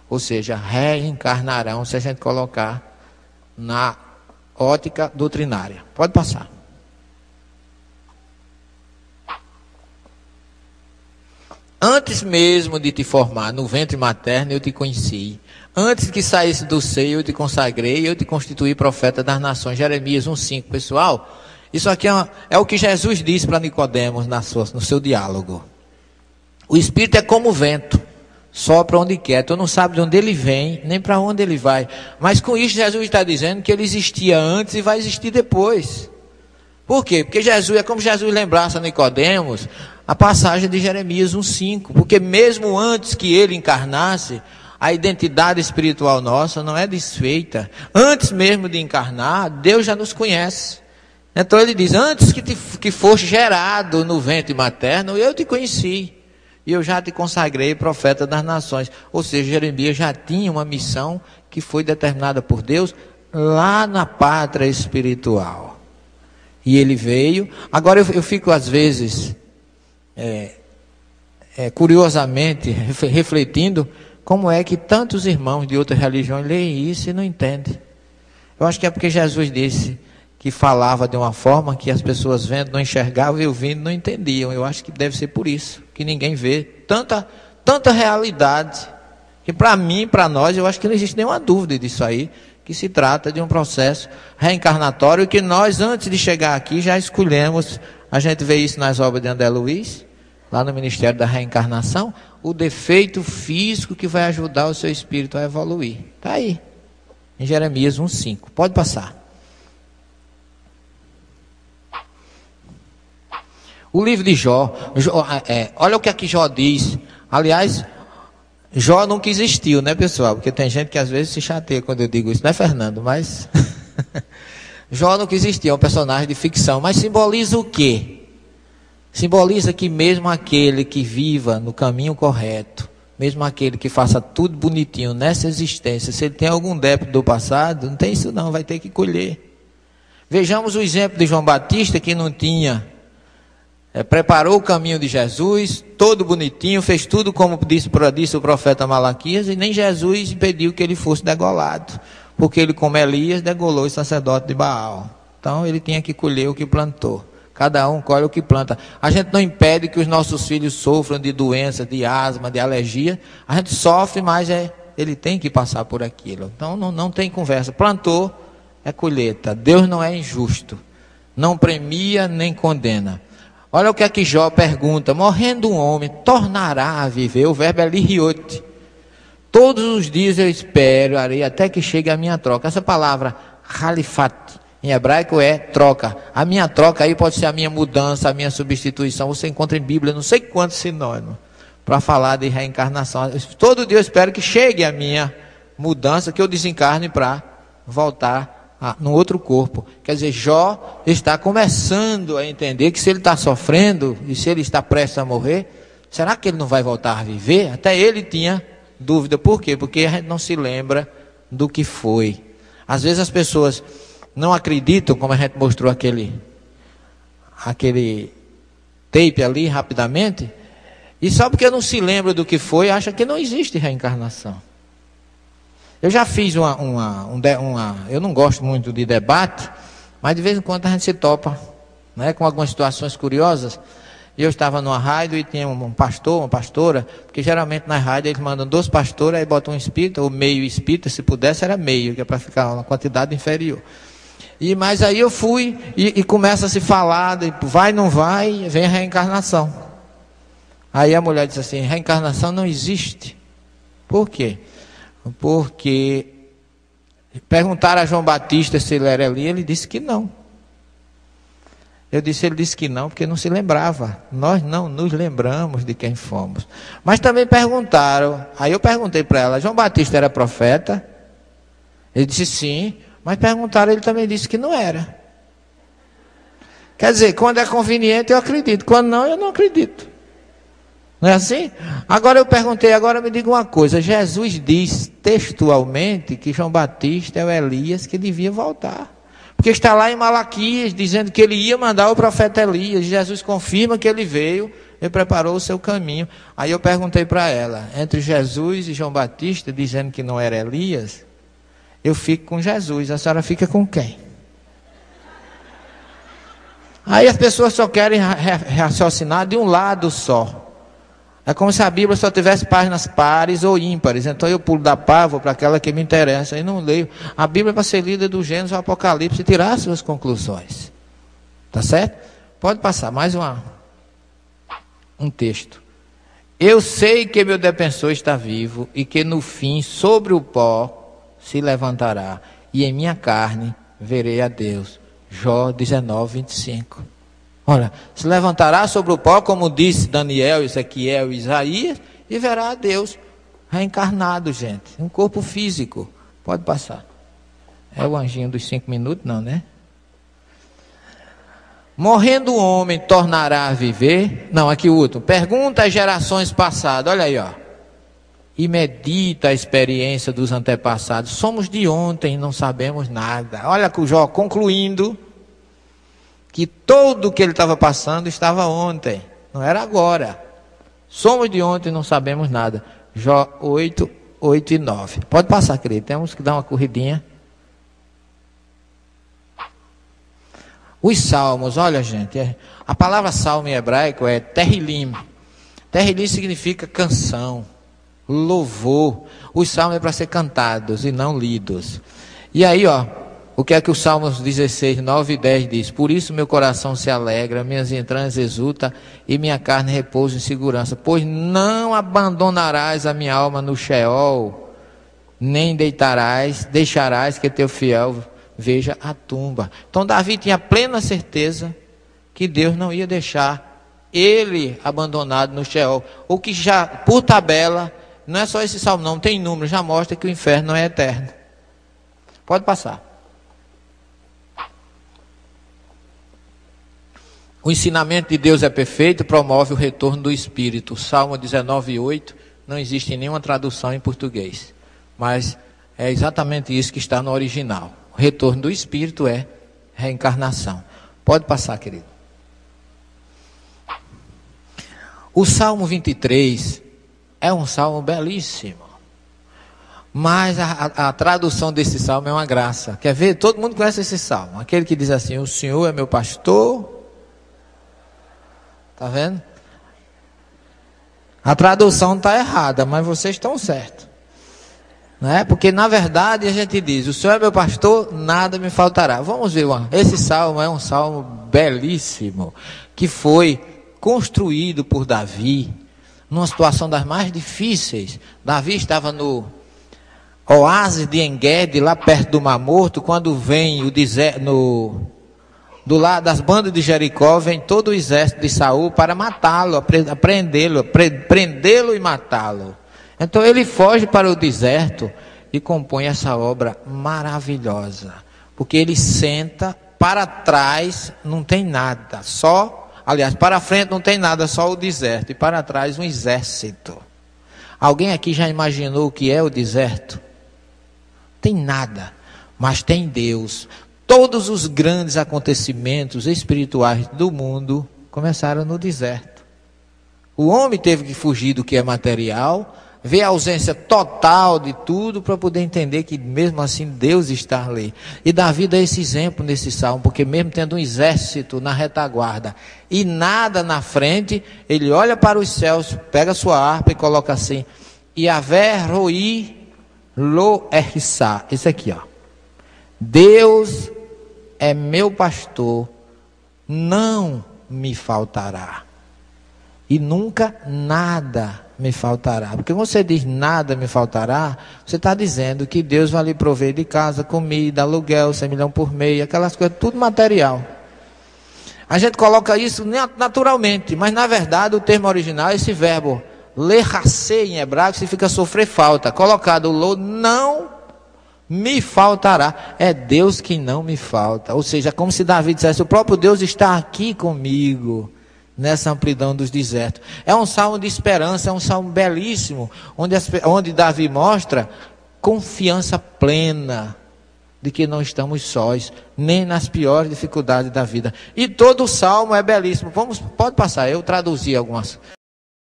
Ou seja, reencarnarão, se a gente colocar na ótica doutrinária. Pode passar. Antes mesmo de te formar no ventre materno, eu te conheci. Antes que saísse do seio, eu te consagrei, eu te constituí profeta das nações. Jeremias 1,5. Pessoal, isso aqui é o que Jesus disse para Nicodemos no seu diálogo. O Espírito é como o vento, sopra onde quer. Tu não sabe de onde ele vem, nem para onde ele vai. Mas com isso Jesus está dizendo que ele existia antes e vai existir depois. Por quê? Porque Jesus, é como Jesus lembrasse a Nicodemos a passagem de Jeremias 1,5. Porque mesmo antes que ele encarnasse, a identidade espiritual nossa não é desfeita. Antes mesmo de encarnar, Deus já nos conhece. Então ele diz, antes que foste gerado no ventre materno, eu te conheci. E eu já te consagrei profeta das nações. Ou seja, Jeremias já tinha uma missão que foi determinada por Deus lá na pátria espiritual. E ele veio. Agora eu fico às vezes curiosamente refletindo como é que tantos irmãos de outras religiões leem isso e não entendem. Eu acho que é porque Jesus disse que falava de uma forma que as pessoas vendo não enxergavam e ouvindo não entendiam. Eu acho que deve ser por isso que ninguém vê tanta realidade, que para mim, para nós, eu acho que não existe nenhuma dúvida disso aí, que se trata de um processo reencarnatório que nós, antes de chegar aqui, já escolhemos. A gente vê isso nas obras de André Luiz, lá no Ministério da Reencarnação, o defeito físico que vai ajudar o seu espírito a evoluir. Está aí, em Jeremias 1,5. Pode passar. O livro de Jó, olha o que aqui Jó diz. Aliás, Jó nunca existiu, né, pessoal? Porque tem gente que às vezes se chateia quando eu digo isso, não é, Fernando? Mas Jó nunca existiu, é um personagem de ficção. Mas simboliza o quê? Simboliza que mesmo aquele que viva no caminho correto, mesmo aquele que faça tudo bonitinho nessa existência, se ele tem algum débito do passado, não tem isso não, vai ter que colher. Vejamos o exemplo de João Batista, que não tinha... preparou o caminho de Jesus, todo bonitinho, fez tudo como disse o profeta Malaquias, e nem Jesus impediu que ele fosse degolado, porque ele, como Elias, degolou o sacerdote de Baal. Então ele tinha que colher o que plantou. Cada um colhe o que planta. A gente não impede que os nossos filhos sofram de doença, de asma, de alergia. A gente sofre, mas ele tem que passar por aquilo. Então não tem conversa. Plantou, é colheita. Deus não é injusto, não premia nem condena. Olha o que aqui Jó pergunta: morrendo um homem, tornará a viver? O verbo é liriote. Todos os dias eu esperarei até que chegue a minha troca. Essa palavra, halifat, em hebraico é troca. A minha troca aí pode ser a minha mudança, a minha substituição. Você encontra em Bíblia não sei quantos sinônimos para falar de reencarnação. Todo dia eu espero que chegue a minha mudança, que eu desencarne para voltar no outro corpo. Quer dizer, Jó está começando a entender que se ele está sofrendo e se ele está prestes a morrer, será que ele não vai voltar a viver? Até ele tinha dúvida. Por quê? Porque a gente não se lembra do que foi. Às vezes as pessoas não acreditam, como a gente mostrou aquele tape ali rapidamente, e só porque não se lembra do que foi, acha que não existe reencarnação. Eu já fiz eu não gosto muito de debate, mas de vez em quando a gente se topa, né, com algumas situações curiosas. E eu estava numa rádio e tinha um pastor, uma pastora, porque geralmente na rádio eles mandam 2 pastores, aí botam um espírita, ou meio espírita, se pudesse era meio, que é para ficar uma quantidade inferior. Mas aí eu fui e começa a se falar, vai, não vai, vem a reencarnação. Aí a mulher disse assim: reencarnação não existe. Por quê? Porque perguntaram a João Batista se ele era ali, ele disse que não. Ele disse que não, porque não se lembrava. Nós não nos lembramos de quem fomos. Mas também perguntaram, aí eu perguntei para ela: João Batista era profeta? Ele disse sim, mas perguntaram, ele também disse que não era. Quer dizer, quando é conveniente eu acredito, quando não, eu não acredito. Não é assim? Agora eu perguntei, agora me diga uma coisa: Jesus diz textualmente que João Batista é o Elias que devia voltar. Porque está lá em Malaquias, dizendo que ele ia mandar o profeta Elias. Jesus confirma que ele veio Ele preparou o seu caminho. Aí eu perguntei para ela, entre Jesus e João Batista, dizendo que não era Elias, eu fico com Jesus, a senhora fica com quem? Aí as pessoas só querem raciocinar de um lado só. É como se a Bíblia só tivesse páginas pares ou ímpares. Então eu pulo da pá, vou para aquela que me interessa e não leio. A Bíblia é para ser lida do Gênesis ao Apocalipse e tirar as suas conclusões. Tá certo? Pode passar mais um texto. Eu sei que meu defensor está vivo e que no fim sobre o pó se levantará e em minha carne verei a Deus. Jó 19, 25. Olha, se levantará sobre o pó, como disse Daniel, Ezequiel e Isaías, e verá a Deus reencarnado, gente. Um corpo físico. Pode passar. É o anjinho dos 5 minutos, não, né? Morrendo o homem, tornará a viver. Não, aqui o último. Pergunta às gerações passadas. Olha aí, ó. E medita a experiência dos antepassados. Somos de ontem e não sabemos nada. Olha que o Jó concluindo que tudo o que ele estava passando estava ontem, não era agora. Somos de ontem e não sabemos nada. Jó 8, 8 e 9. Pode passar, querido, temos que dar uma corridinha. Os salmos, olha gente, a palavra salmo em hebraico é terrilim. Terrilim significa canção, louvor. Os salmos é para ser cantados e não lidos. E aí, ó, o que é que o Salmos 16, 9 e 10 diz? Por isso meu coração se alegra, minhas entranhas exultam e minha carne repousa em segurança. Pois não abandonarás a minha alma no Sheol, nem deixarás que teu fiel veja a tumba. Então Davi tinha plena certeza que Deus não ia deixar ele abandonado no Sheol. O que já, por tabela, não é só esse salmo não, tem número, já mostra que o inferno não é eterno. Pode passar. O ensinamento de Deus é perfeito, promove o retorno do Espírito. Salmo 19, 8, não existe nenhuma tradução em português. Mas é exatamente isso que está no original. O retorno do Espírito é reencarnação. Pode passar, querido. O Salmo 23 é um salmo belíssimo. Mas a tradução desse salmo é uma graça. Quer ver? Todo mundo conhece esse salmo. Aquele que diz assim, o Senhor é meu pastor. Está vendo? A tradução está errada, mas vocês estão certos. Não é? Porque na verdade a gente diz, o Senhor é meu pastor, nada me faltará. Vamos ver, esse salmo é um salmo belíssimo, que foi construído por Davi, numa situação das mais difíceis. Davi estava no oásis de En-Gedi, lá perto do Mar Morto, quando vem o deserto, do lado das bandas de Jericó, vem todo o exército de Saul para matá-lo, prendê-lo e matá-lo. Então ele foge para o deserto e compõe essa obra maravilhosa, porque ele senta, para trás não tem nada, para frente não tem nada, só o deserto, e para trás um exército. Alguém aqui já imaginou o que é o deserto? Tem nada, mas tem Deus. Todos os grandes acontecimentos espirituais do mundo começaram no deserto. O homem teve que fugir do que é material, ver a ausência total de tudo para poder entender que mesmo assim Deus está ali. E Davi dá esse exemplo nesse salmo, porque mesmo tendo um exército na retaguarda e nada na frente, ele olha para os céus, pega sua harpa e coloca assim, Yahvé Roi Lo Erissá. Esse aqui, ó. Deus é meu pastor, não me faltará. E nunca nada me faltará. Porque quando você diz nada me faltará, você está dizendo que Deus vai lhe prover de casa, comida, aluguel, 100 milhões por mês, aquelas coisas, tudo material. A gente coloca isso naturalmente, mas na verdade o termo original é esse verbo, leracê em hebraico, significa sofrer falta. Colocado o lo, não me faltará. É Deus que não me falta. Ou seja, como se Davi dissesse, o próprio Deus está aqui comigo, nessa amplidão dos desertos. É um salmo de esperança, é um salmo belíssimo, onde Davi mostra confiança plena de que não estamos sós, nem nas piores dificuldades da vida. E todo o salmo é belíssimo. Pode passar, eu traduzi algumas